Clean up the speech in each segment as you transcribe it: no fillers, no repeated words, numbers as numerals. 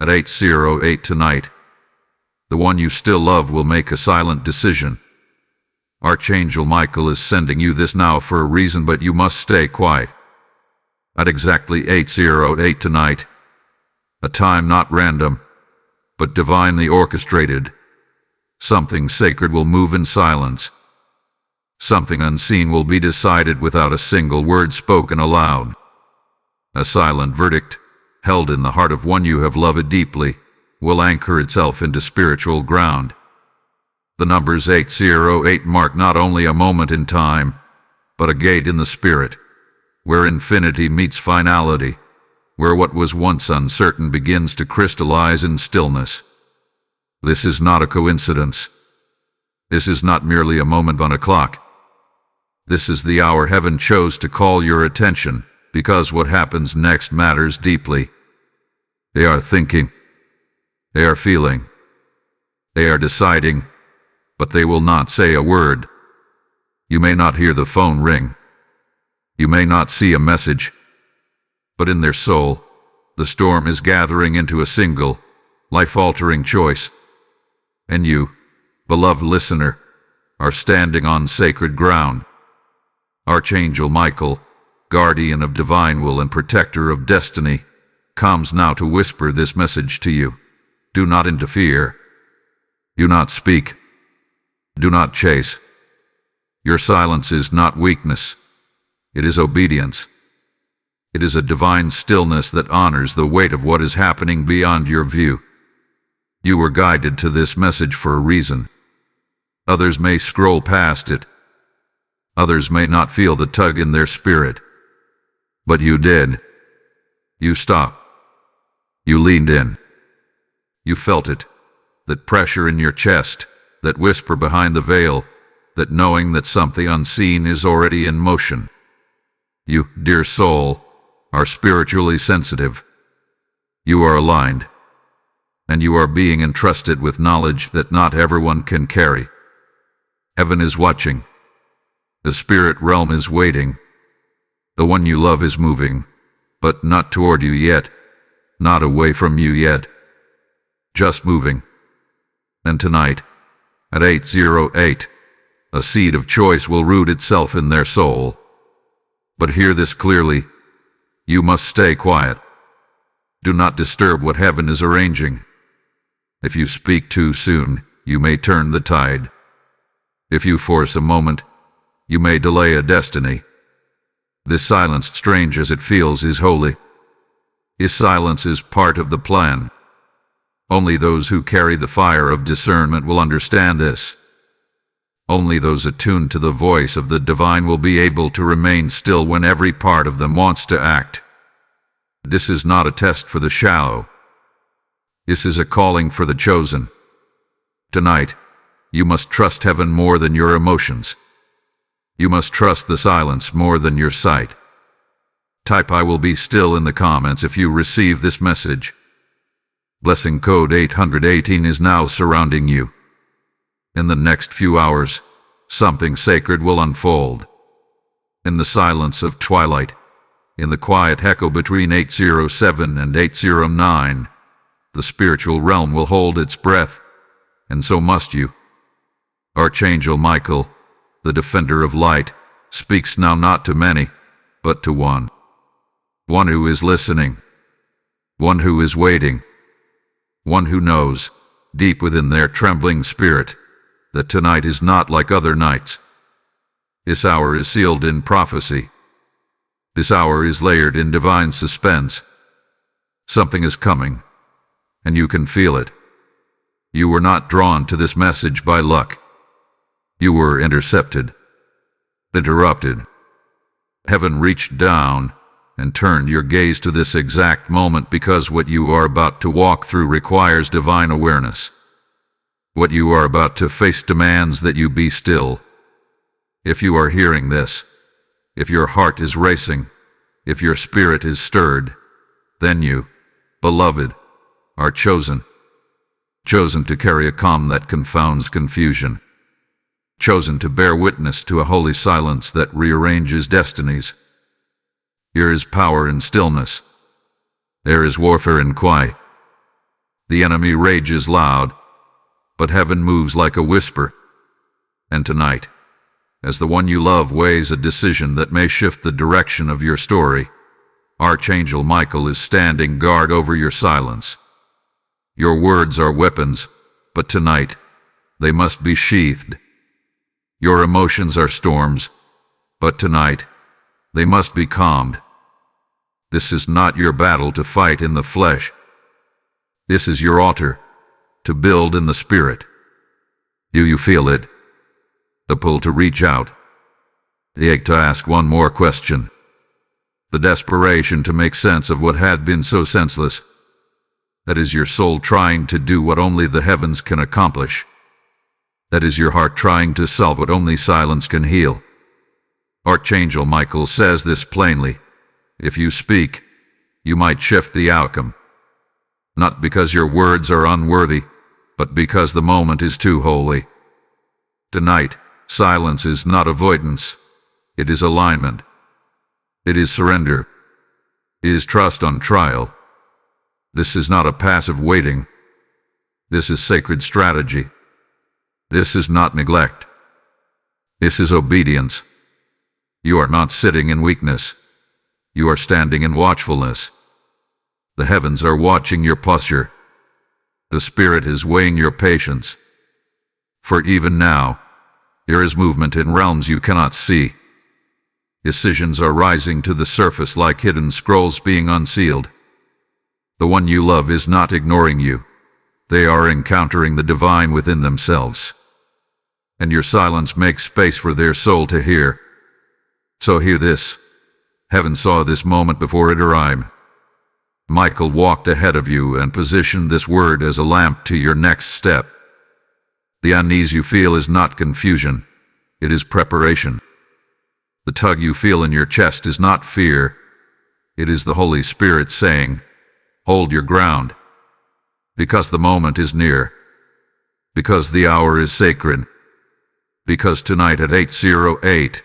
At 8:08 tonight, the one you still love will make a silent decision. Archangel Michael is sending you this now for a reason, but you must stay quiet. At exactly 8:08 tonight, a time not random, but divinely orchestrated, something sacred will move in silence. Something unseen will be decided without a single word spoken aloud. A silent verdict, held in the heart of one you have loved deeply, will anchor itself into spiritual ground. The numbers 808 mark not only a moment in time, but a gate in the spirit, where infinity meets finality, where what was once uncertain begins to crystallize in stillness. This is not a coincidence. This is not merely a moment on a clock. This is the hour heaven chose to call your attention, because what happens next matters deeply. They are thinking. They are feeling. They are deciding, but they will not say a word. You may not hear the phone ring. You may not see a message. But in their soul, the storm is gathering into a single, life-altering choice. And you, beloved listener, are standing on sacred ground. Archangel Michael, guardian of divine will and protector of destiny, comes now to whisper this message to you. Do not interfere. Do not speak. Do not chase. Your silence is not weakness. It is obedience. It is a divine stillness that honors the weight of what is happening beyond your view. You were guided to this message for a reason. Others may scroll past it. Others may not feel the tug in their spirit. But you did. You stopped. You leaned in. You felt it, that pressure in your chest, that whisper behind the veil, that knowing that something unseen is already in motion. You, dear soul, are spiritually sensitive. You are aligned, and you are being entrusted with knowledge that not everyone can carry. Heaven is watching. The spirit realm is waiting. The one you love is moving, but not toward you yet, not away from you yet. Just moving. And tonight, at 8:08, a seed of choice will root itself in their soul. But hear this clearly. You must stay quiet. Do not disturb what heaven is arranging. If you speak too soon, you may turn the tide. If you force a moment, you may delay a destiny. This silence, strange as it feels, is holy. This silence is part of the plan. Only those who carry the fire of discernment will understand this. Only those attuned to the voice of the divine will be able to remain still when every part of them wants to act. This is not a test for the shallow. This is a calling for the chosen. Tonight, you must trust heaven more than your emotions. You must trust the silence more than your sight. Type "I will be still" in the comments if you receive this message. Blessing code 818 is now surrounding you. In the next few hours, something sacred will unfold. In the silence of twilight, in the quiet echo between 807 and 809, the spiritual realm will hold its breath, and so must you. Archangel Michael, the defender of light, speaks now not to many, but to one. One who is listening. One who is waiting. One who knows, deep within their trembling spirit, that tonight is not like other nights. This hour is sealed in prophecy. This hour is layered in divine suspense. Something is coming, and you can feel it. You were not drawn to this message by luck. You were intercepted, interrupted. Heaven reached down and turned your gaze to this exact moment, because what you are about to walk through requires divine awareness. What you are about to face demands that you be still. If you are hearing this, if your heart is racing, if your spirit is stirred, then you, beloved, are chosen. Chosen to carry a calm that confounds confusion. Chosen to bear witness to a holy silence that rearranges destinies. Here is power in stillness. There is warfare in quiet. The enemy rages loud, but heaven moves like a whisper. And tonight, as the one you love weighs a decision that may shift the direction of your story, Archangel Michael is standing guard over your silence. Your words are weapons, but tonight, they must be sheathed. Your emotions are storms, but tonight, they must be calmed. This is not your battle to fight in the flesh. This is your altar, to build in the spirit. Do you feel it? The pull to reach out. The ache to ask one more question. The desperation to make sense of what had been so senseless. That is your soul trying to do what only the heavens can accomplish. That is your heart trying to solve what only silence can heal. Archangel Michael says this plainly. If you speak, you might shift the outcome. Not because your words are unworthy, but because the moment is too holy. Tonight, silence is not avoidance. It is alignment. It is surrender. It is trust on trial. This is not a passive waiting. This is sacred strategy. This is not neglect. This is obedience. You are not sitting in weakness. You are standing in watchfulness. The heavens are watching your posture. The Spirit is weighing your patience. For even now, there is movement in realms you cannot see. Decisions are rising to the surface like hidden scrolls being unsealed. The one you love is not ignoring you. They are encountering the divine within themselves. And your silence makes space for their soul to hear. So hear this. Heaven saw this moment before it arrived. Michael walked ahead of you and positioned this word as a lamp to your next step. The unease you feel is not confusion. It is preparation. The tug you feel in your chest is not fear. It is the Holy Spirit saying, hold your ground. Because the moment is near. Because the hour is sacred. Because tonight at 8:08,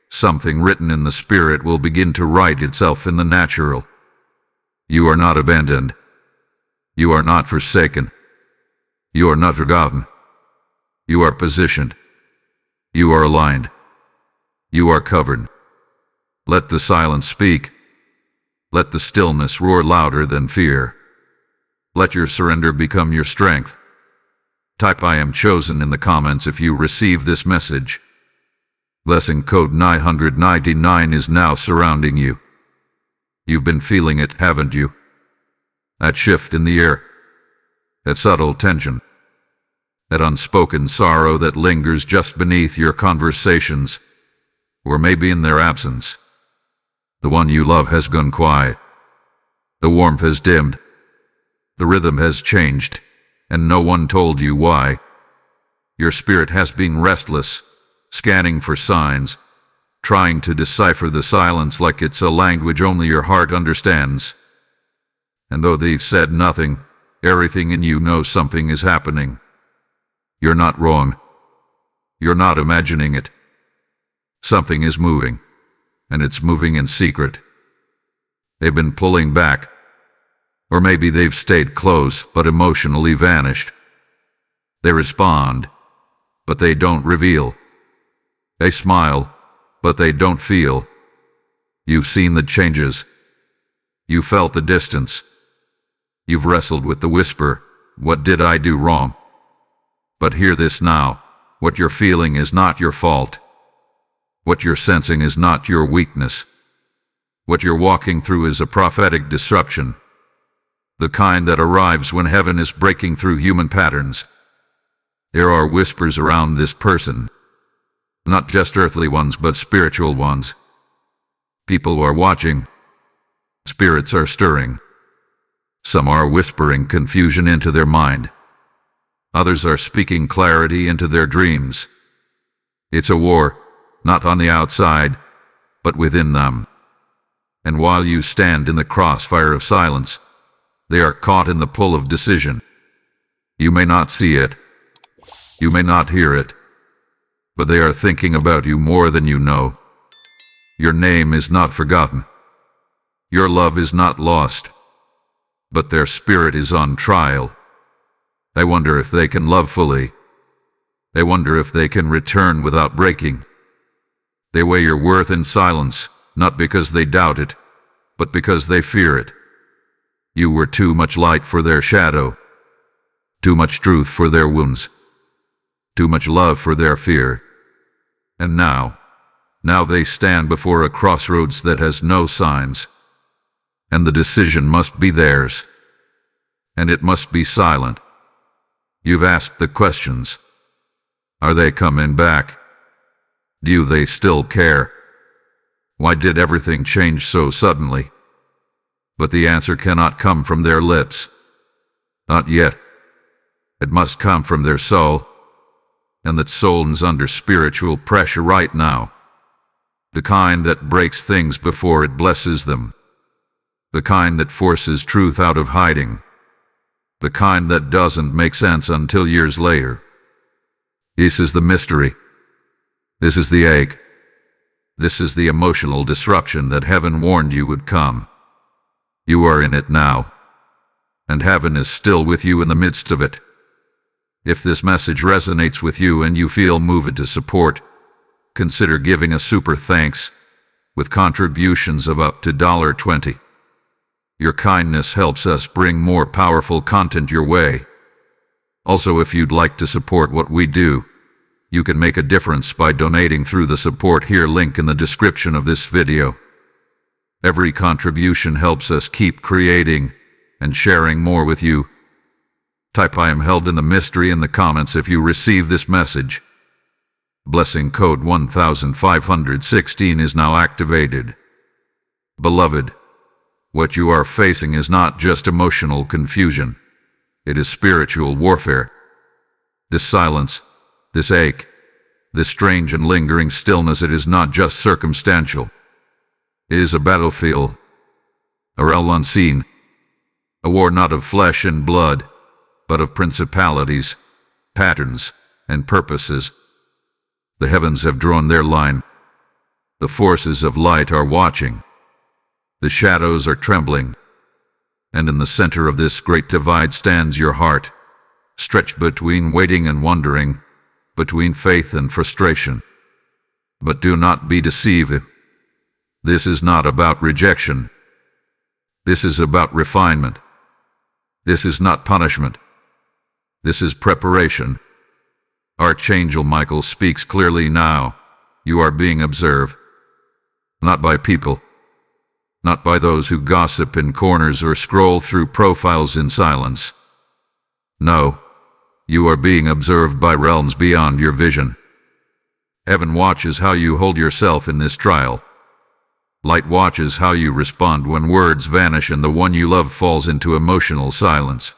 something written in the Spirit will begin to write itself in the natural. You are not abandoned. You are not forsaken. You are not forgotten. You are positioned. You are aligned. You are covered. Let the silence speak. Let the stillness roar louder than fear. Let your surrender become your strength. Type I am chosen in the comments if you receive this message. Blessing code 999 is now surrounding you. You've been feeling it, haven't you? That shift in the air. That subtle tension. That unspoken sorrow that lingers just beneath your conversations, or maybe in their absence. The one you love has gone quiet. The warmth has dimmed. The rhythm has changed, and no one told you why. Your spirit has been restless, scanning for signs, trying to decipher the silence like it's a language only your heart understands. And though they've said nothing, everything in you knows something is happening. You're not wrong. You're not imagining it. Something is moving, and it's moving in secret. They've been pulling back, or maybe they've stayed close but emotionally vanished. They respond, but they don't reveal. They smile, but they don't feel. You've seen the changes. You felt the distance. You've wrestled with the whisper, what did I do wrong? But hear this now, what you're feeling is not your fault. What you're sensing is not your weakness. What you're walking through is a prophetic disruption. The kind that arrives when heaven is breaking through human patterns. There are whispers around this person. Not just earthly ones, but spiritual ones. People are watching. Spirits are stirring. Some are whispering confusion into their mind. Others are speaking clarity into their dreams. It's a war, not on the outside, but within them. And while you stand in the crossfire of silence, they are caught in the pull of decision. You may not see it. You may not hear it. But they are thinking about you more than you know. Your name is not forgotten. Your love is not lost. But their spirit is on trial, They wonder if they can love fully. They wonder if they can return without breaking. They weigh your worth in silence, not because they doubt it, but because they fear it. You were too much light for their shadow, too much truth for their wounds, too much love for their fear. And now they stand before a crossroads that has no signs, and the decision must be theirs, and it must be silent. You've asked the questions. Are they coming back? Do they still care? Why did everything change so suddenly? But the answer cannot come from their lips. Not yet. It must come from their soul, and that soul is under spiritual pressure right now. The kind that breaks things before it blesses them. The kind that forces truth out of hiding. The kind that doesn't make sense until years later. This is the mystery. This is the ache. This is the emotional disruption that heaven warned you would come. You are in it now, and heaven is still with you in the midst of it. If this message resonates with you and you feel moved to support, consider giving a super thanks with contributions of up to $20. Your kindness helps us bring more powerful content your way. Also, if you'd like to support what we do, you can make a difference by donating through the Support Here link in the description of this video. Every contribution helps us keep creating and sharing more with you. Type "I am held in the mystery" in the comments if you receive this message. Blessing code 1516 is now activated. Beloved, what you are facing is not just emotional confusion. It is spiritual warfare. This silence, this ache, this strange and lingering stillness, it is not just circumstantial. It is a battlefield, a realm unseen, a war not of flesh and blood, but of principalities, patterns, and purposes. The heavens have drawn their line. The forces of light are watching. The shadows are trembling. And in the center of this great divide stands your heart, stretched between waiting and wondering, between faith and frustration. But do not be deceived. This is not about rejection. This is about refinement. This is not punishment. This is preparation. Archangel Michael speaks clearly now. You are being observed. Not by people. Not by those who gossip in corners or scroll through profiles in silence. No, you are being observed by realms beyond your vision. Heaven watches how you hold yourself in this trial. Light watches how you respond when words vanish and the one you love falls into emotional silence.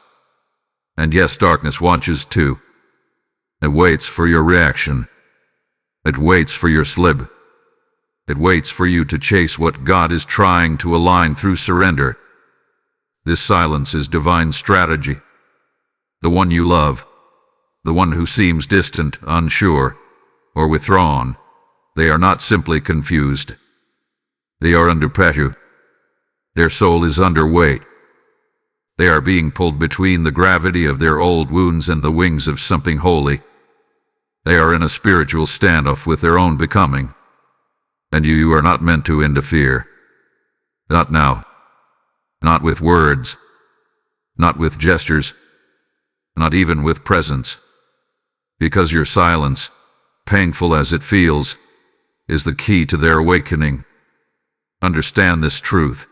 And yes, darkness watches too. It waits for your reaction. It waits for your slip. It waits for you to chase what God is trying to align through surrender. This silence is divine strategy. The one you love, the one who seems distant, unsure, or withdrawn, they are not simply confused. They are under pressure. Their soul is under weight. They are being pulled between the gravity of their old wounds and the wings of something holy. They are in a spiritual standoff with their own becoming. And you are not meant to interfere. Not now. Not with words. Not with gestures. Not even with presence. Because your silence, painful as it feels, is the key to their awakening. Understand this truth.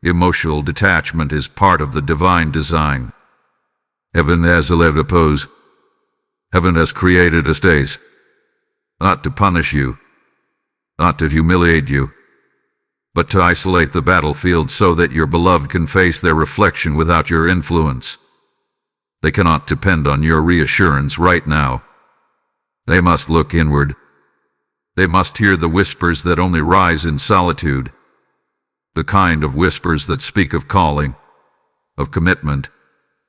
Emotional detachment is part of the divine design. Heaven has allowed a pose. Heaven has created a stage. Not to punish you. Not to humiliate you, but to isolate the battlefield so that your beloved can face their reflection without your influence. They cannot depend on your reassurance right now. They must look inward. They must hear the whispers that only rise in solitude, the kind of whispers that speak of calling, of commitment,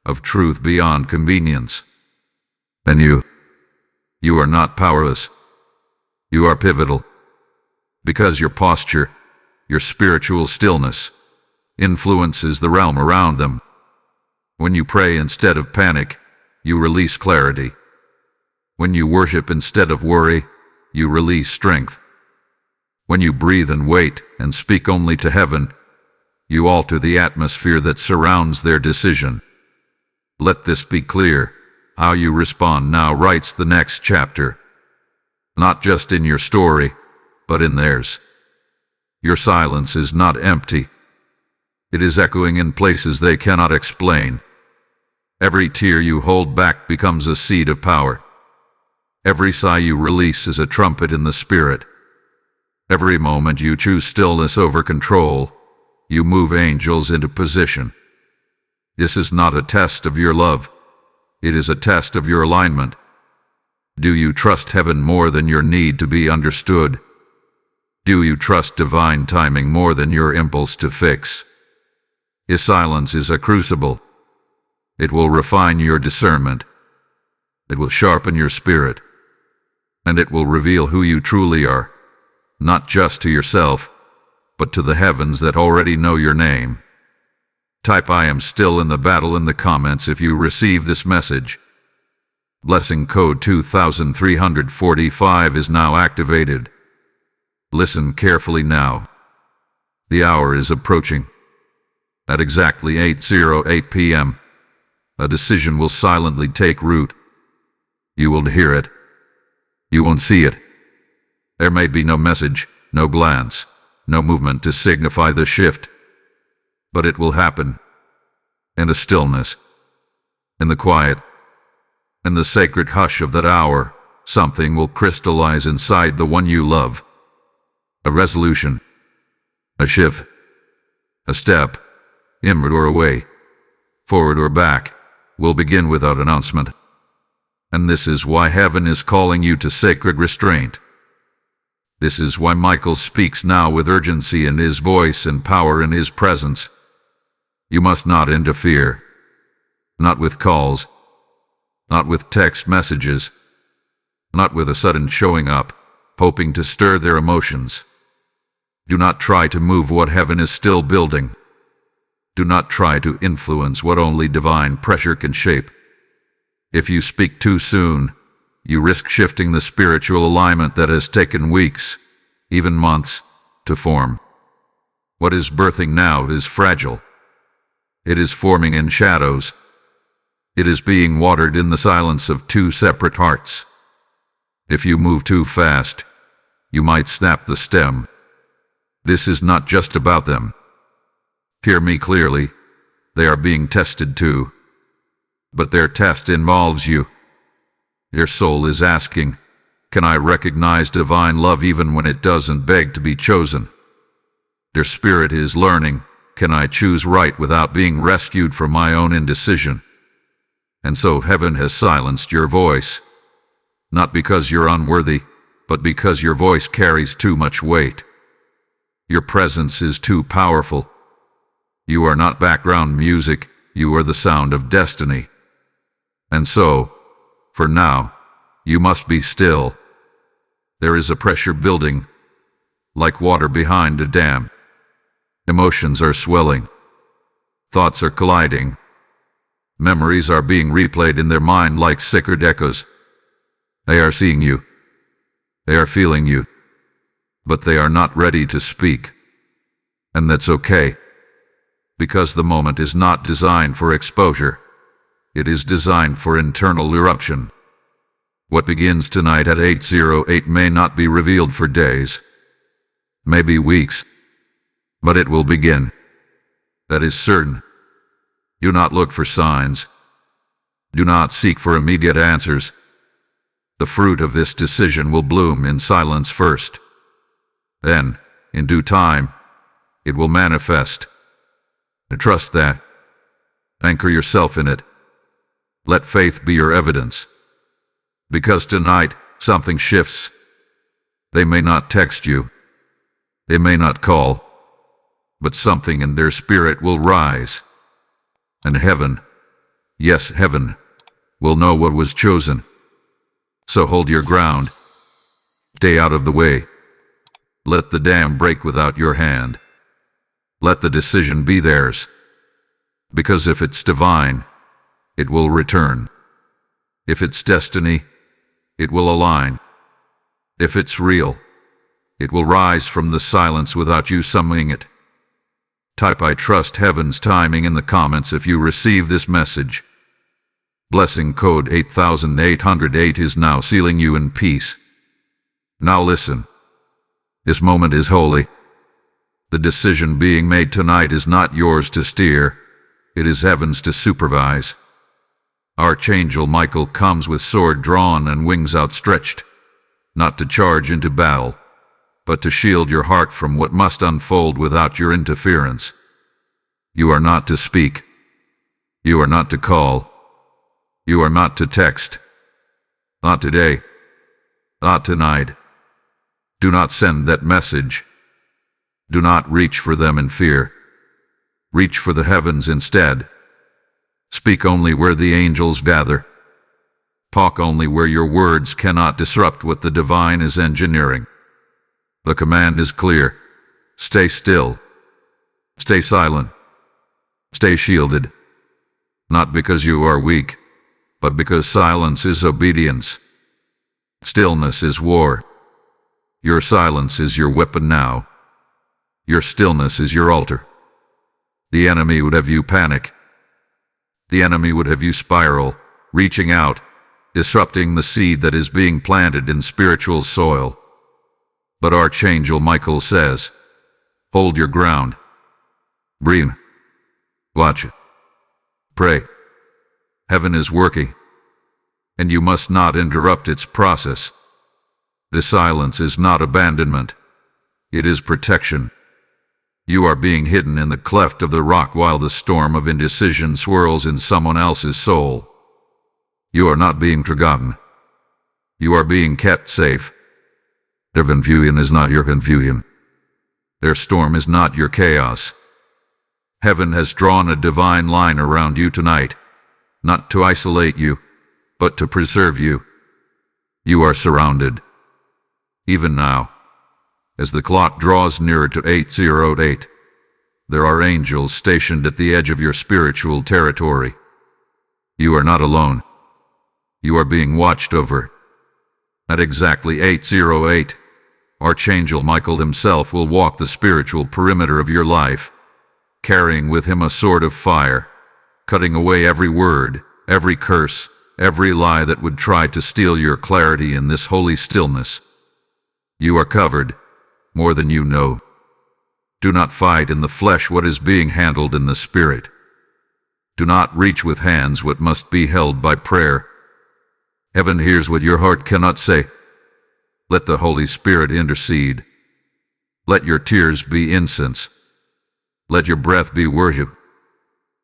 of truth beyond convenience. And you are not powerless. You are pivotal. Because your posture, your spiritual stillness, influences the realm around them. When you pray instead of panic, you release clarity. When you worship instead of worry, you release strength. When you breathe and wait and speak only to heaven, you alter the atmosphere that surrounds their decision. Let this be clear. How you respond now writes the next chapter. Not just in your story, but in theirs. Your silence is not empty. It is echoing in places they cannot explain. Every tear you hold back becomes a seed of power. Every sigh you release is a trumpet in the spirit. Every moment you choose stillness over control, you move angels into position. This is not a test of your love. It is a test of your alignment. Do you trust heaven more than your need to be understood? Do you trust divine timing more than your impulse to fix? Your silence is a crucible. It will refine your discernment. It will sharpen your spirit. And it will reveal who you truly are, not just to yourself, but to the heavens that already know your name. Type "I am still in the battle" in the comments if you receive this message. Blessing code 2345 is now activated. Listen carefully now. The hour is approaching. At exactly 8:08 p.m., a decision will silently take root. You will hear it. You won't see it. There may be no message, no glance, no movement to signify the shift. But it will happen. In the stillness, in the quiet, in the sacred hush of that hour, something will crystallize inside the one you love. A resolution, a shift, a step, inward or away, forward or back, will begin without announcement. And this is why heaven is calling you to sacred restraint. This is why Michael speaks now with urgency in his voice and power in his presence. You must not interfere. Not with calls. Not with text messages. Not with a sudden showing up, hoping to stir their emotions. Do not try to move what heaven is still building. Do not try to influence what only divine pressure can shape. If you speak too soon, you risk shifting the spiritual alignment that has taken weeks, even months, to form. What is birthing now is fragile. It is forming in shadows. It is being watered in the silence of two separate hearts. If you move too fast, you might snap the stem. This is not just about them. Hear me clearly. They are being tested too. But their test involves you. Their soul is asking, can I recognize divine love even when it doesn't beg to be chosen? Their spirit is learning, can I choose right without being rescued from my own indecision? And so heaven has silenced your voice. Not because you're unworthy, but because your voice carries too much weight. Your presence is too powerful. You are not background music, you are the sound of destiny. And so, for now, you must be still. There is a pressure building, like water behind a dam. Emotions are swelling. Thoughts are colliding. Memories are being replayed in their mind like sacred echoes. They are seeing you. They are feeling you. But they are not ready to speak. And that's okay. Because the moment is not designed for exposure. It is designed for internal eruption. What begins tonight at 8:08 may not be revealed for days, maybe weeks, but it will begin. That is certain. Do not look for signs. Do not seek for immediate answers. The fruit of this decision will bloom in silence first. Then, in due time, it will manifest. Trust that. Anchor yourself in it. Let faith be your evidence. Because tonight, something shifts. They may not text you. They may not call. But something in their spirit will rise. And heaven, yes, heaven, will know what was chosen. So hold your ground. Stay out of the way. Let the dam break without your hand. Let the decision be theirs. Because if it's divine, it will return. If it's destiny, it will align. If it's real, it will rise from the silence without you summoning it. Type "I trust heaven's timing" in the comments if you receive this message. Blessing code 8808 is now sealing you in peace. Now listen. This moment is holy. The decision being made tonight is not yours to steer. It is heaven's to supervise. Archangel Michael comes with sword drawn and wings outstretched, not to charge into battle, but to shield your heart from what must unfold without your interference. You are not to speak. You are not to call. You are not to text. Not today. Not tonight. Do not send that message. Do not reach for them in fear. Reach for the heavens instead. Speak only where the angels gather. Talk only where your words cannot disrupt what the divine is engineering. The command is clear. Stay still. Stay silent. Stay shielded. Not because you are weak, but because silence is obedience. Stillness is war. Your silence is your weapon now. Your stillness is your altar. The enemy would have you panic. The enemy would have you spiral, reaching out, disrupting the seed that is being planted in spiritual soil. But Archangel Michael says, hold your ground. Breathe. Watch it. Pray. Heaven is working, and you must not interrupt its process. The silence is not abandonment. It is protection. You are being hidden in the cleft of the rock while the storm of indecision swirls in someone else's soul. You are not being forgotten. You are being kept safe. Their confusion is not your confusion. Their storm is not your chaos. Heaven has drawn a divine line around you tonight, not to isolate you, but to preserve you. You are surrounded. Even now, as the clock draws nearer to 808, there are angels stationed at the edge of your spiritual territory. You are not alone. You are being watched over. At exactly 808, Archangel Michael himself will walk the spiritual perimeter of your life, carrying with him a sword of fire, cutting away every word, every curse, every lie that would try to steal your clarity in this holy stillness. You are covered, more than you know. Do not fight in the flesh what is being handled in the spirit. Do not reach with hands what must be held by prayer. Heaven hears what your heart cannot say. Let the Holy Spirit intercede. Let your tears be incense. Let your breath be worship.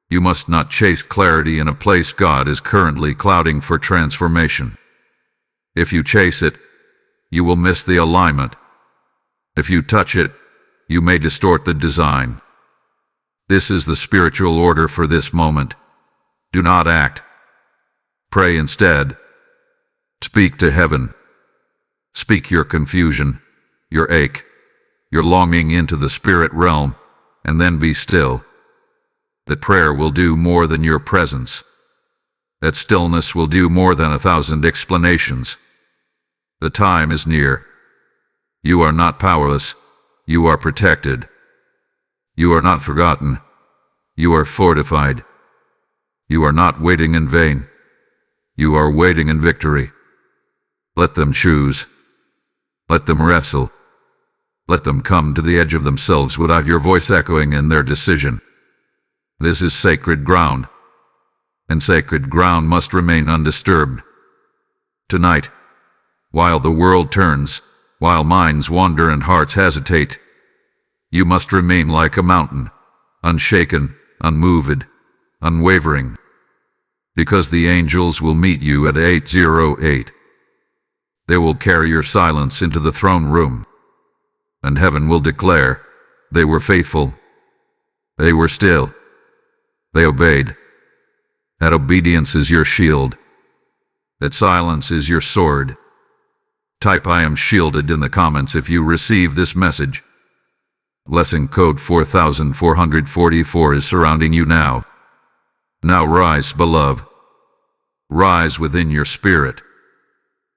You must not chase clarity in a place God is currently clouding for transformation. If you chase it, you will miss the alignment. If you touch it, you may distort the design. This is the spiritual order for this moment. Do not act. Pray instead. Speak to heaven. Speak your confusion, your ache, your longing into the spirit realm, and then be still. That prayer will do more than your presence. That stillness will do more than 1,000 explanations. The time is near. You are not powerless. You are protected. You are not forgotten. You are fortified. You are not waiting in vain. You are waiting in victory. Let them choose. Let them wrestle. Let them come to the edge of themselves without your voice echoing in their decision. This is sacred ground, and sacred ground must remain undisturbed. Tonight, while the world turns, while minds wander and hearts hesitate, you must remain like a mountain, unshaken, unmoved, unwavering, because the angels will meet you at 808. They will carry your silence into the throne room, and heaven will declare, they were faithful, they were still, they obeyed. That obedience is your shield. That silence is your sword. Type "I am shielded" in the comments if you receive this message. Blessing code 4444 is surrounding you now. Now rise, beloved. rise within your spirit.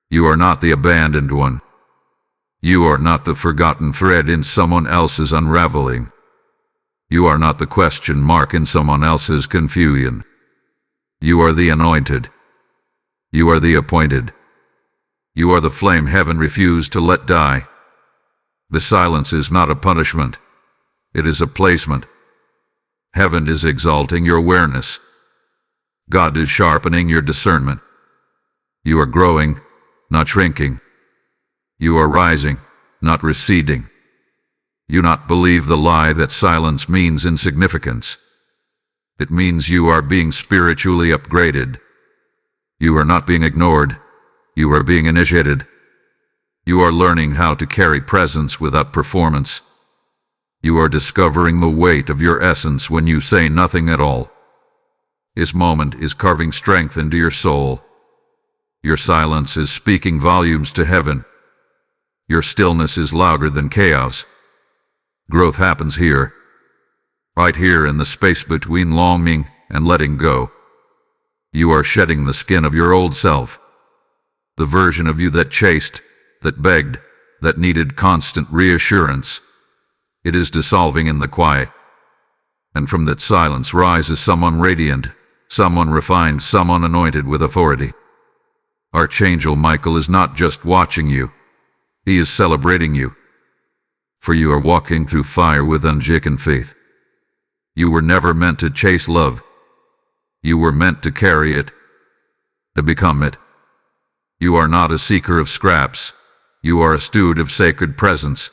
You are not the abandoned one. You are not the forgotten thread in someone else's unraveling. You are not the question mark in someone else's confusion. You are the anointed. You are the appointed. You are the flame heaven refused to let die. The silence is not a punishment. It is a placement. Heaven is exalting your awareness. God is sharpening your discernment. You are growing, not shrinking. You are rising, not receding. You not believe the lie that silence means insignificance. It means you are being spiritually upgraded. You are not being ignored. You are being initiated. You are learning how to carry presence without performance. You are discovering the weight of your essence when you say nothing at all. This moment is carving strength into your soul. Your silence is speaking volumes to heaven. Your stillness is louder than chaos. Growth happens here, right here in the space between longing and letting go. You are shedding the skin of your old self, the version of you that chased, that begged, that needed constant reassurance. It is dissolving in the quiet, and from that silence rises someone radiant, someone refined, someone anointed with authority. Archangel Michael is not just watching you, he is celebrating you. For you are walking through fire with unshaken faith. You were never meant to chase love. You were meant to carry it, to become it. You are not a seeker of scraps. You are a steward of sacred presence.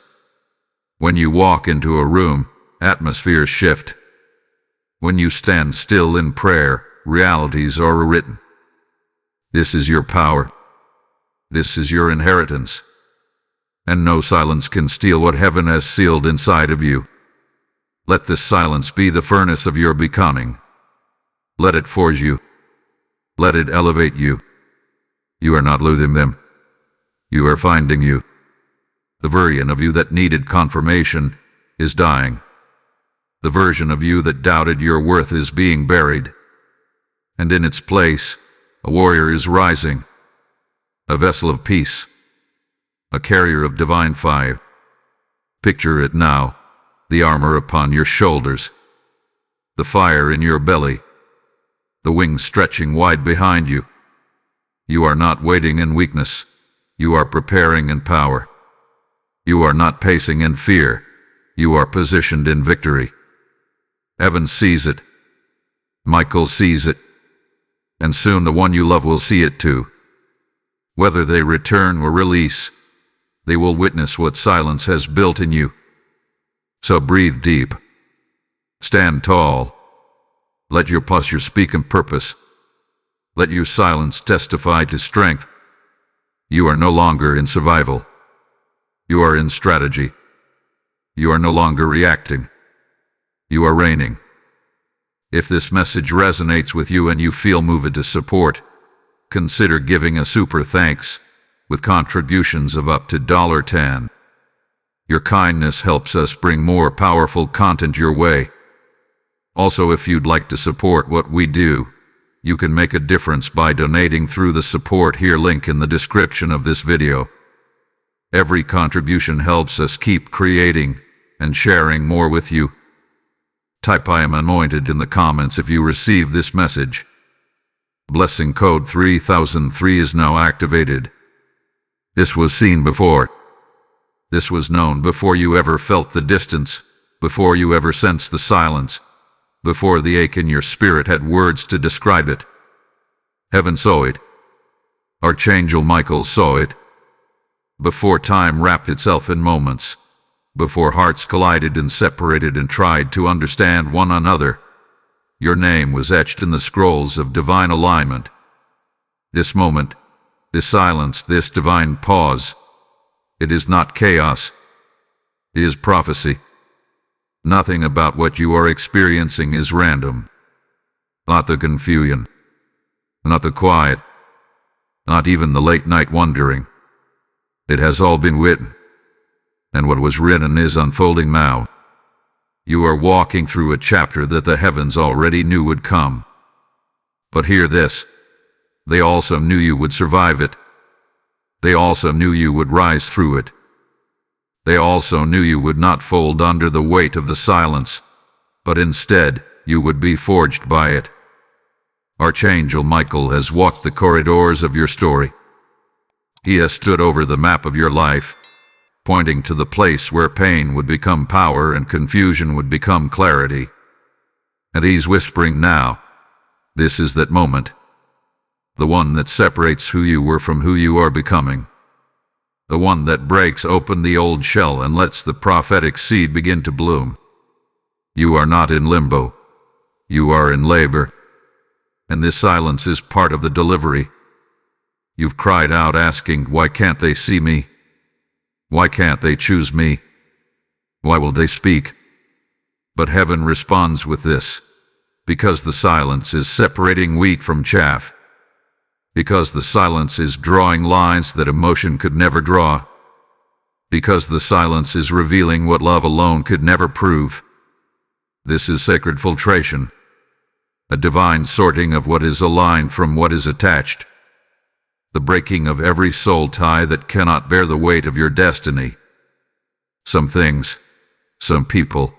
When you walk into a room, atmospheres shift. When you stand still in prayer, realities are rewritten. This is your power. This is your inheritance. And no silence can steal what heaven has sealed inside of you. Let this silence be the furnace of your becoming. Let it forge you. Let it elevate you. You are not losing them. You are finding you. The version of you that needed confirmation is dying. The version of you that doubted your worth is being buried. And in its place, a warrior is rising, a vessel of peace, a carrier of divine fire. Picture it now, the armor upon your shoulders, the fire in your belly, the wings stretching wide behind you. You are not waiting in weakness. You are preparing in power. You are not pacing in fear. You are positioned in victory. Heaven sees it. Michael sees it. And soon the one you love will see it too. Whether they return or release, they will witness what silence has built in you. So breathe deep. Stand tall. Let your posture speak in purpose. Let your silence testify to strength. You are no longer in survival. You are in strategy. You are no longer reacting. You are reigning. If this message resonates with you and you feel moved to support, consider giving a super thanks with contributions of up to $10. Your kindness helps us bring more powerful content your way. Also, if you'd like to support what we do, you can make a difference by donating through the support here link in the description of this video. Every contribution helps us keep creating and sharing more with you. Type I am anointed in the comments if you receive this message. Blessing code 3003 is now activated. This was seen before. This was known before you ever felt the distance, before you ever sensed the silence, before the ache in your spirit had words to describe it. Heaven saw it. Archangel Michael saw it. Before time wrapped itself in moments, before hearts collided and separated and tried to understand one another, your name was etched in the scrolls of divine alignment. This moment, this silence, this divine pause, it is not chaos. It is prophecy. Nothing about what you are experiencing is random. Not the confusion. Not the quiet. Not even the late night wondering. It has all been written. And what was written is unfolding now. You are walking through a chapter that the heavens already knew would come. But hear this. They also knew you would survive it. They also knew you would rise through it. They also knew you would not fold under the weight of the silence, but instead you would be forged by it. Archangel Michael has walked the corridors of your story. He has stood over the map of your life, pointing to the place where pain would become power and confusion would become clarity. And he's whispering now, this is that moment, the one that separates who you were from who you are becoming, the one that breaks open the old shell and lets the prophetic seed begin to bloom. You are not in limbo. You are in labor. And this silence is part of the delivery. You've cried out asking, why can't they see me? Why can't they choose me? Why will they speak? But heaven responds with this, because the silence is separating wheat from chaff, because the silence is drawing lines that emotion could never draw, because the silence is revealing what love alone could never prove. This is sacred filtration, a divine sorting of what is aligned from what is attached, the breaking of every soul tie that cannot bear the weight of your destiny. Some things, some people,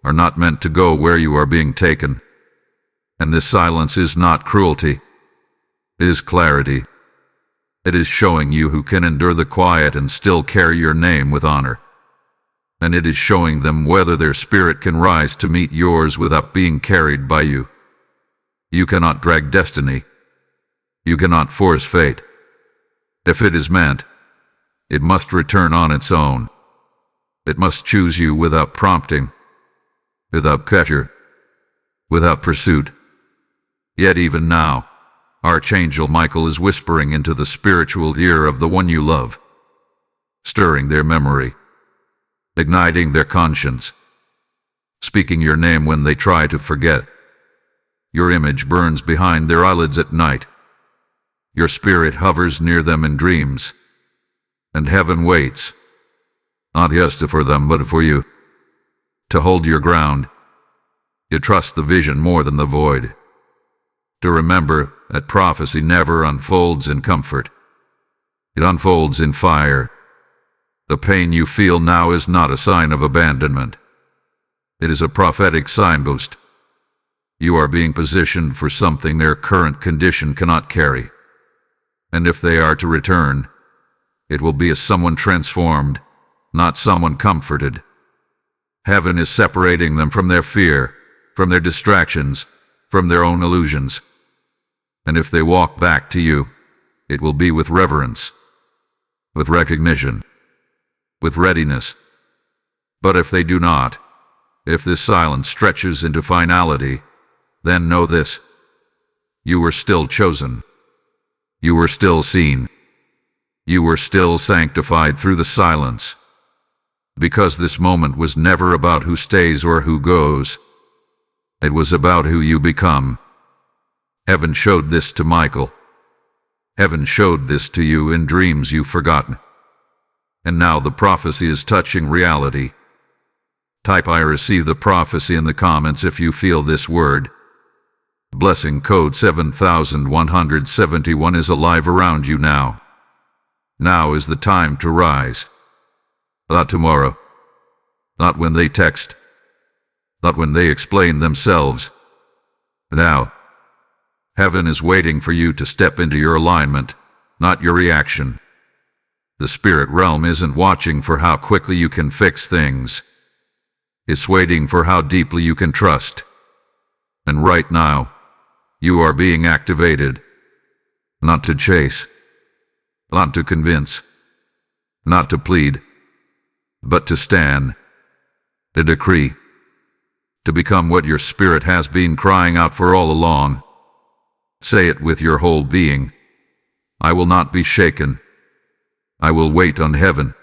are not meant to go where you are being taken. And this silence is not cruelty. It is clarity. It is showing you who can endure the quiet and still carry your name with honor. And it is showing them whether their spirit can rise to meet yours without being carried by you. You cannot drag destiny. You cannot force fate. If it is meant, it must return on its own. It must choose you without prompting, without pressure, without pursuit. Yet even now, Archangel Michael is whispering into the spiritual ear of the one you love, stirring their memory, igniting their conscience, speaking your name when they try to forget. Your image burns behind their eyelids at night. Your spirit hovers near them in dreams, and heaven waits, not just for them but for you, to hold your ground. You trust the vision more than the void, to remember that prophecy never unfolds in comfort. It unfolds in fire. The pain you feel now is not a sign of abandonment. It is a prophetic signpost. You are being positioned for something their current condition cannot carry. And if they are to return, it will be as someone transformed, not someone comforted. Heaven is separating them from their fear, from their distractions, from their own illusions. And if they walk back to you, it will be with reverence, with recognition, with readiness. But if they do not, if this silence stretches into finality, then know this: you were still chosen. You were still seen. You were still sanctified through the silence. Because this moment was never about who stays or who goes. It was about who you become. Heaven showed this to Michael. Heaven showed this to you in dreams you've forgotten. And now the prophecy is touching reality. Type "I receive the prophecy" in the comments if you feel this word. Blessing code 7171 is alive around you now. Now is the time to rise. Not tomorrow. Not when they text. Not when they explain themselves. Now. Heaven is waiting for you to step into your alignment, not your reaction. The spirit realm isn't watching for how quickly you can fix things. It's waiting for how deeply you can trust. And right now, you are being activated, not to chase, not to convince, not to plead, but to stand, to decree, to become what your spirit has been crying out for all along. Say it with your whole being. I will not be shaken. I will wait on heaven.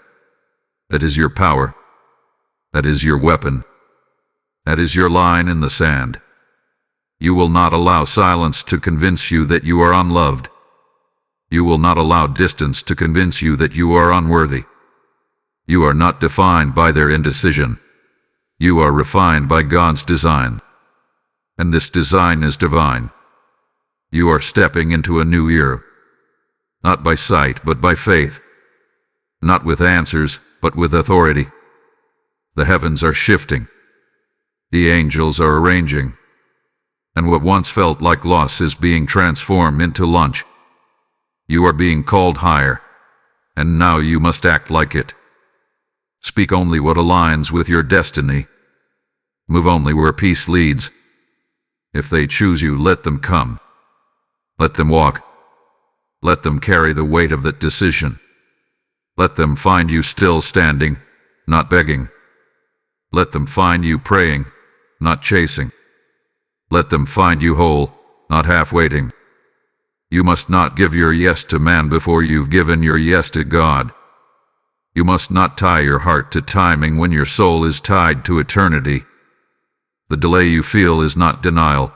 That is your power. That is your weapon. That is your line in the sand. You will not allow silence to convince you that you are unloved. You will not allow distance to convince you that you are unworthy. You are not defined by their indecision. You are refined by God's design. And this design is divine. You are stepping into a new era. Not by sight, but by faith. Not with answers, but with authority. The heavens are shifting. The angels are arranging. And what once felt like loss is being transformed into lunch. You are being called higher, and now you must act like it. Speak only what aligns with your destiny. Move only where peace leads. If they choose you, let them come. Let them walk. Let them carry the weight of that decision. Let them find you still standing, not begging. Let them find you praying, not chasing. Let them find you whole, not half-waiting. You must not give your yes to man before you've given your yes to God. You must not tie your heart to timing when your soul is tied to eternity. The delay you feel is not denial.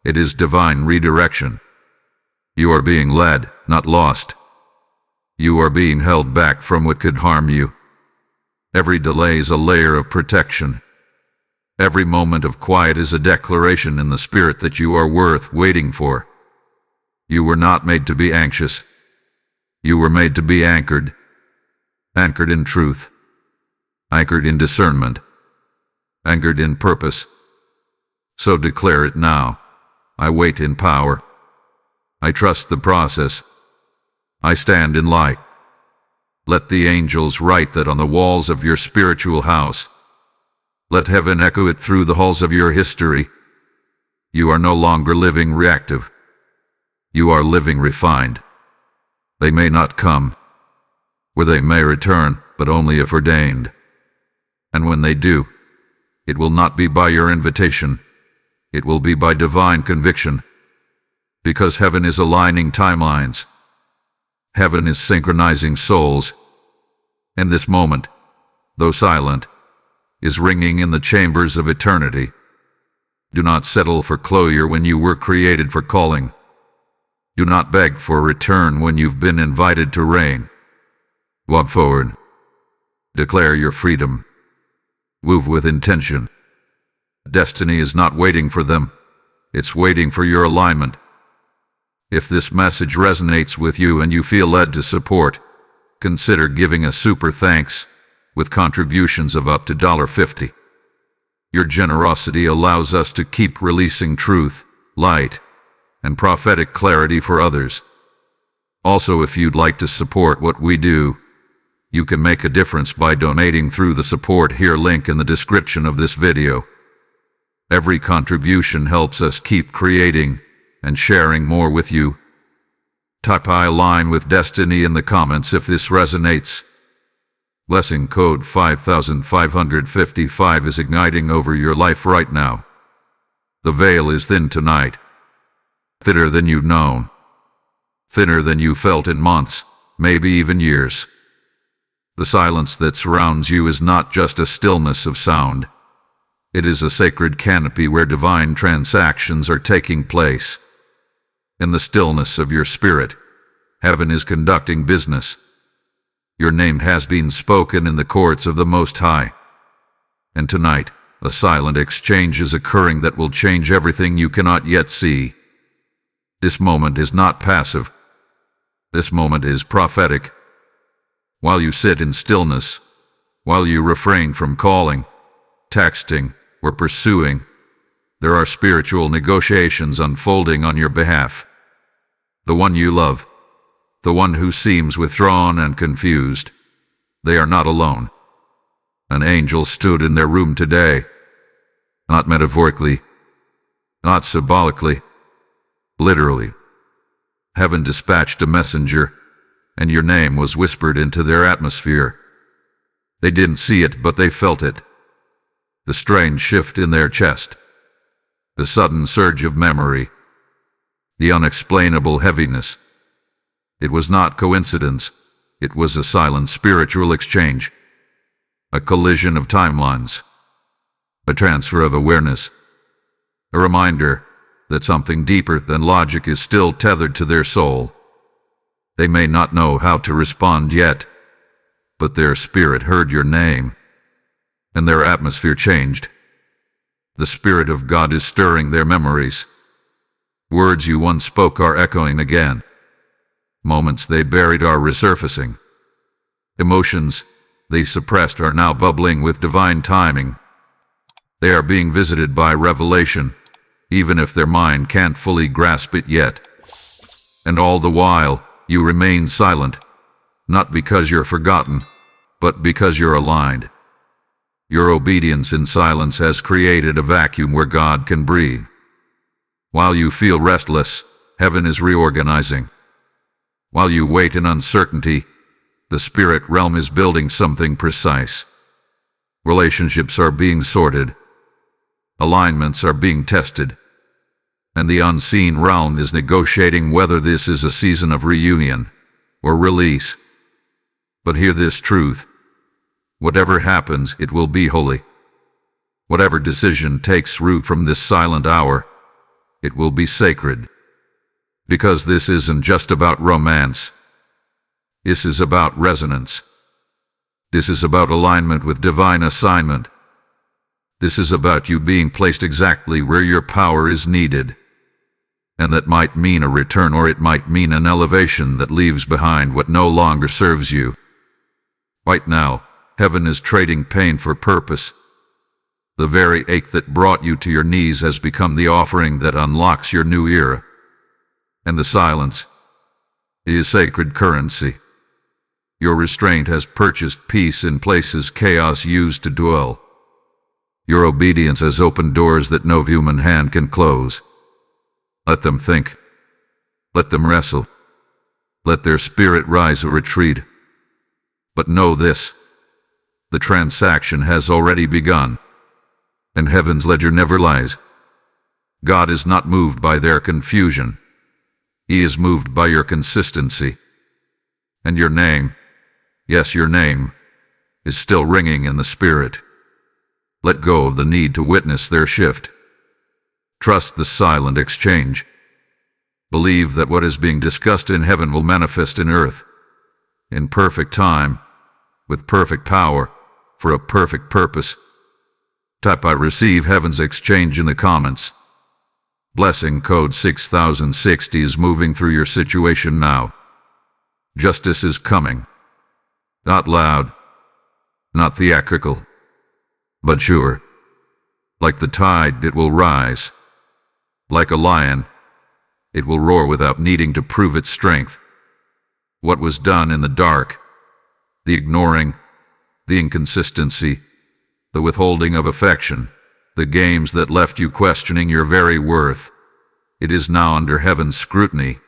It is divine redirection. You are being led, not lost. You are being held back from what could harm you. Every delay is a layer of protection. Every moment of quiet is a declaration in the spirit that you are worth waiting for. You were not made to be anxious. You were made to be anchored. Anchored in truth. Anchored in discernment. Anchored in purpose. So declare it now. I wait in power. I trust the process. I stand in light. Let the angels write that on the walls of your spiritual house. Let heaven echo it through the halls of your history. You are no longer living reactive. You are living refined. They may not come, or they may return, but only if ordained. And when they do, it will not be by your invitation. It will be by divine conviction. Because heaven is aligning timelines. Heaven is synchronizing souls. And this moment, though silent, is ringing in the chambers of eternity. Do not settle for closure when you were created for calling. Do not beg for return when you've been invited to reign. Walk forward. Declare your freedom. Move with intention. Destiny is not waiting for them. It's waiting for your alignment. If this message resonates with you and you feel led to support, consider giving a super thanks with contributions of up to $50. Your generosity allows us to keep releasing truth, light, and prophetic clarity for others. Also, if you'd like to support what we do, you can make a difference by donating through the Support Here link in the description of this video. Every contribution helps us keep creating and sharing more with you. Type I align with destiny in the comments if this resonates. Blessing code 5555 is igniting over your life right now. The veil is thin tonight. Thinner than you've known. Thinner than you felt in months, maybe even years. The silence that surrounds you is not just a stillness of sound. It is a sacred canopy where divine transactions are taking place. In the stillness of your spirit, heaven is conducting business. Your name has been spoken in the courts of the Most High. And tonight, a silent exchange is occurring that will change everything you cannot yet see. This moment is not passive. This moment is prophetic. While you sit in stillness, while you refrain from calling, texting, or pursuing, there are spiritual negotiations unfolding on your behalf. The one you love, the one who seems withdrawn and confused, they are not alone. An angel stood in their room today, not metaphorically, not symbolically, literally. Heaven dispatched a messenger, and your name was whispered into their atmosphere. They didn't see it, but they felt it. The strange shift in their chest, the sudden surge of memory, the unexplainable heaviness. It was not coincidence. It was a silent spiritual exchange, a collision of timelines, a transfer of awareness, a reminder that something deeper than logic is still tethered to their soul. They may not know how to respond yet, but their spirit heard your name, and their atmosphere changed. The Spirit of God is stirring their memories. Words you once spoke are echoing again. Moments they buried are resurfacing. Emotions they suppressed are now bubbling with divine timing. They are being visited by revelation, even if their mind can't fully grasp it yet. And all the while, you remain silent, not because you're forgotten, but because you're aligned. Your obedience in silence has created a vacuum where God can breathe. While you feel restless, heaven is reorganizing. While you wait in uncertainty, the spirit realm is building something precise. Relationships are being sorted. Alignments are being tested. And the unseen realm is negotiating whether this is a season of reunion or release. But hear this truth. Whatever happens, it will be holy. Whatever decision takes root from this silent hour, it will be sacred. Because this isn't just about romance. This is about resonance. This is about alignment with divine assignment. This is about you being placed exactly where your power is needed. And that might mean a return, or it might mean an elevation that leaves behind what no longer serves you. Right now, heaven is trading pain for purpose. The very ache that brought you to your knees has become the offering that unlocks your new era. And the silence is sacred currency. Your restraint has purchased peace in places chaos used to dwell. Your obedience has opened doors that no human hand can close. Let them think. Let them wrestle. Let their spirit rise or retreat. But know this. The transaction has already begun. And heaven's ledger never lies. God is not moved by their confusion. He is moved by your consistency. And your name, yes, your name, is still ringing in the spirit. Let go of the need to witness their shift. Trust the silent exchange. Believe that what is being discussed in heaven will manifest in earth, in perfect time, with perfect power, for a perfect purpose. Type "I receive heaven's exchange" in the comments. Blessing code 6060 is moving through your situation now. Justice is coming. Not loud, not theatrical, but sure. Like the tide, it will rise. Like a lion, it will roar without needing to prove its strength. What was done in the dark, the ignoring, the inconsistency, the withholding of affection, the games that left you questioning your very worth, it is now under heaven's scrutiny.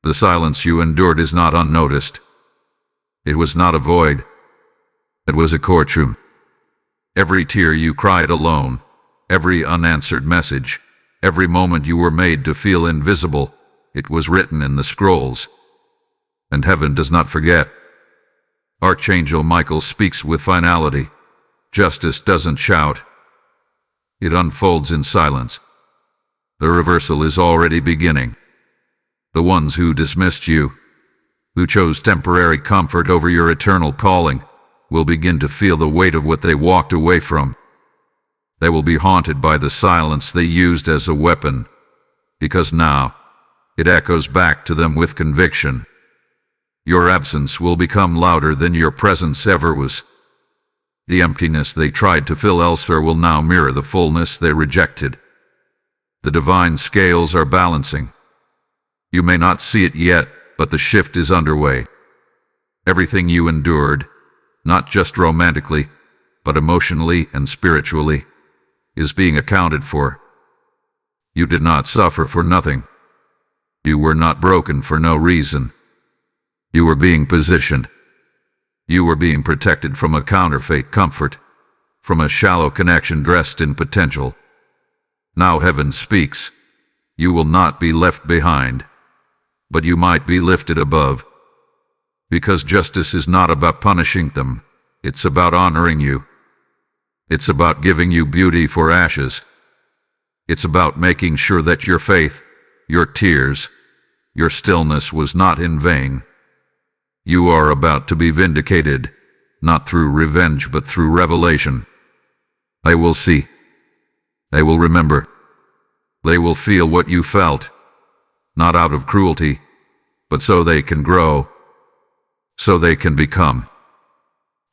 The silence you endured is not unnoticed. It was not a void. It was a courtroom. Every tear you cried alone, every unanswered message, every moment you were made to feel invisible, it was written in the scrolls. And heaven does not forget. Archangel Michael speaks with finality. Justice doesn't shout. It unfolds in silence. The reversal is already beginning. The ones who dismissed you, who chose temporary comfort over your eternal calling, will begin to feel the weight of what they walked away from. They will be haunted by the silence they used as a weapon, because now it echoes back to them with conviction. Your absence will become louder than your presence ever was. The emptiness they tried to fill elsewhere will now mirror the fullness they rejected. The divine scales are balancing. You may not see it yet, but the shift is underway. Everything you endured, not just romantically, but emotionally and spiritually, is being accounted for. You did not suffer for nothing. You were not broken for no reason. You were being positioned. You were being protected from a counterfeit comfort, from a shallow connection dressed in potential. Now heaven speaks. You will not be left behind, but you might be lifted above. Because justice is not about punishing them, it's about honoring you. It's about giving you beauty for ashes. It's about making sure that your faith, your tears, your stillness was not in vain. You are about to be vindicated, not through revenge but through revelation. They will see. They will remember. They will feel what you felt, not out of cruelty, but so they can grow, so they can become,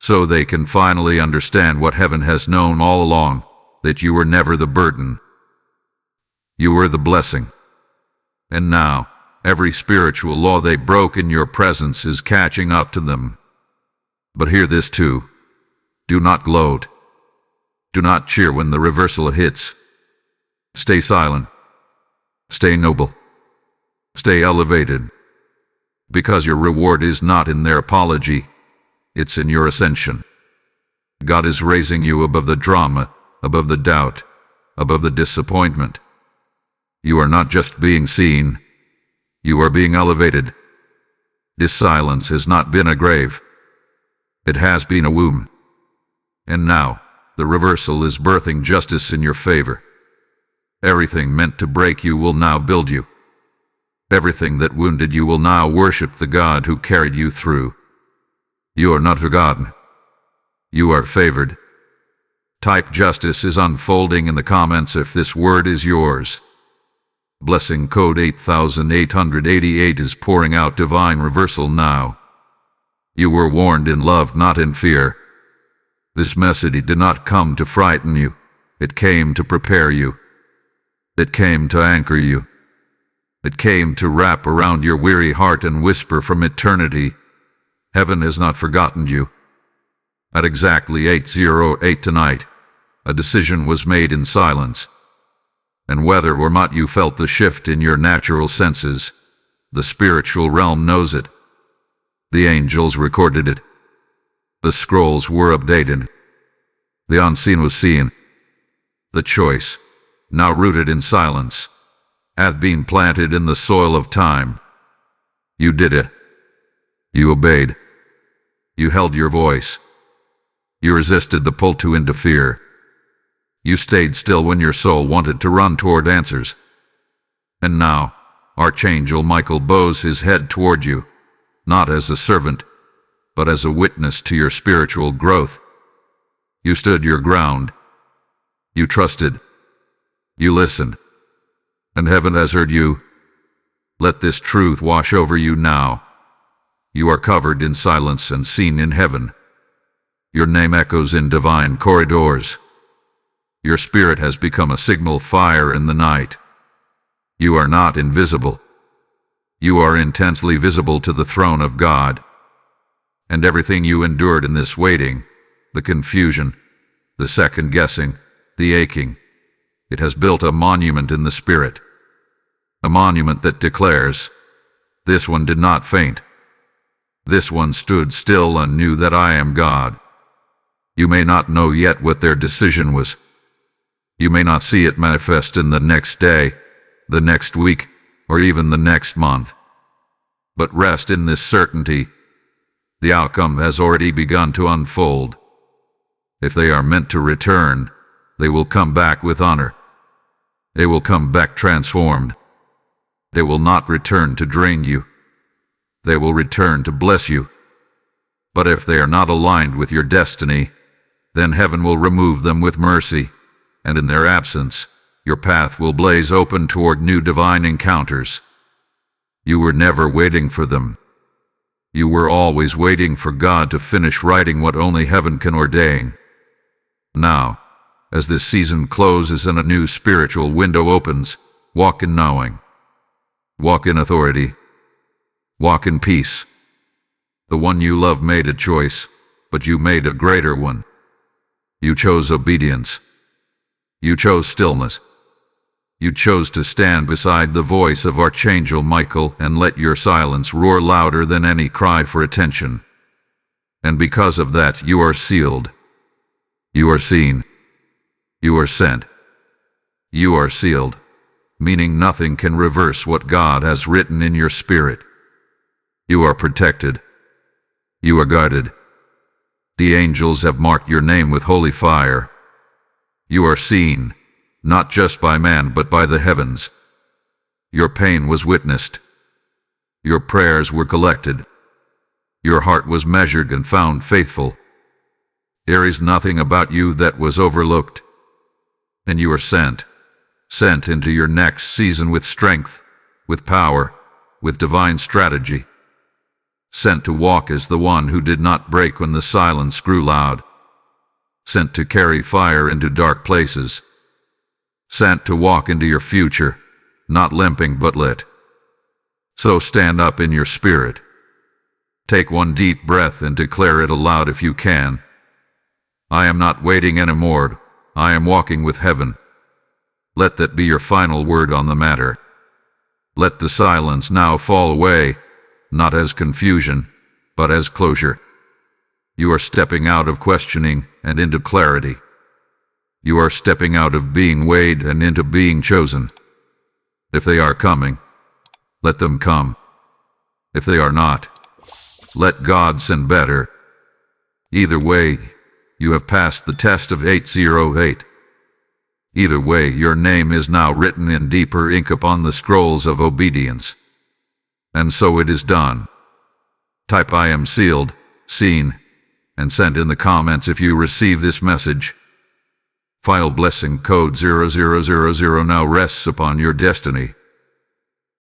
so they can finally understand what heaven has known all along, that you were never the burden. You were the blessing. And now, every spiritual law they broke in your presence is catching up to them. But hear this too. Do not gloat. Do not cheer when the reversal hits. Stay silent. Stay noble. Stay elevated. Because your reward is not in their apology, it's in your ascension. God is raising you above the drama, above the doubt, above the disappointment. You are not just being seen, you are being elevated. This silence has not been a grave. It has been a womb. And now, the reversal is birthing justice in your favor. Everything meant to break you will now build you. Everything that wounded you will now worship the God who carried you through. You are not forgotten. You are favored. Type justice is unfolding in the comments if this word is yours. Blessing code 8888 is pouring out divine reversal now. You were warned in love, not in fear. This message did not come to frighten you. It came to prepare you. It came to anchor you. It came to wrap around your weary heart and whisper from eternity, heaven has not forgotten you. At exactly 8:08 tonight, a decision was made in silence. And whether or not you felt the shift in your natural senses, the spiritual realm knows it. The angels recorded it. The scrolls were updated. The unseen was seen. The choice, now rooted in silence, hath been planted in the soil of time. You did it. You obeyed. You held your voice. You resisted the pull to interfere. You stayed still when your soul wanted to run toward answers. And now, Archangel Michael bows his head toward you, not as a servant, but as a witness to your spiritual growth. You stood your ground. You trusted. You listened. And heaven has heard you. Let this truth wash over you now. You are covered in silence and seen in heaven. Your name echoes in divine corridors. Your spirit has become a signal fire in the night. You are not invisible. You are intensely visible to the throne of God. And everything you endured in this waiting, the confusion, the second-guessing, the aching, it has built a monument in the spirit. A monument that declares, this one did not faint. This one stood still and knew that I am God. You may not know yet what their decision was. You may not see it manifest in the next day, the next week, or even the next month. But rest in this certainty. The outcome has already begun to unfold. If they are meant to return, they will come back with honor. They will come back transformed. They will not return to drain you. They will return to bless you. But if they are not aligned with your destiny, then heaven will remove them with mercy. And in their absence, your path will blaze open toward new divine encounters. You were never waiting for them. You were always waiting for God to finish writing what only heaven can ordain. Now, as this season closes and a new spiritual window opens, walk in knowing. Walk in authority. Walk in peace. The one you love made a choice, but you made a greater one. You chose obedience. You chose stillness. You chose to stand beside the voice of Archangel Michael and let your silence roar louder than any cry for attention. And because of that, you are sealed. You are seen. You are sent. You are sealed, meaning nothing can reverse what God has written in your spirit. You are protected. You are guarded. The angels have marked your name with holy fire. You are seen, not just by man but by the heavens. Your pain was witnessed. Your prayers were collected. Your heart was measured and found faithful. There is nothing about you that was overlooked. And you are sent Sent into your next season with strength, with power, with divine strategy. Sent to walk as the one who did not break when the silence grew loud. Sent to carry fire into dark places. Sent to walk into your future, not limping but lit. So stand up in your spirit. Take one deep breath and declare it aloud if you can. I am not waiting anymore, I am walking with heaven. Let that be your final word on the matter. Let the silence now fall away, not as confusion, but as closure. You are stepping out of questioning and into clarity. You are stepping out of being weighed and into being chosen. If they are coming, let them come. If they are not, let God send better. Either way, you have passed the test of 808. Either way, your name is now written in deeper ink upon the scrolls of obedience. And so it is done. Type I am sealed, seen, and send in the comments if you receive this message. File blessing code 0000 now rests upon your destiny.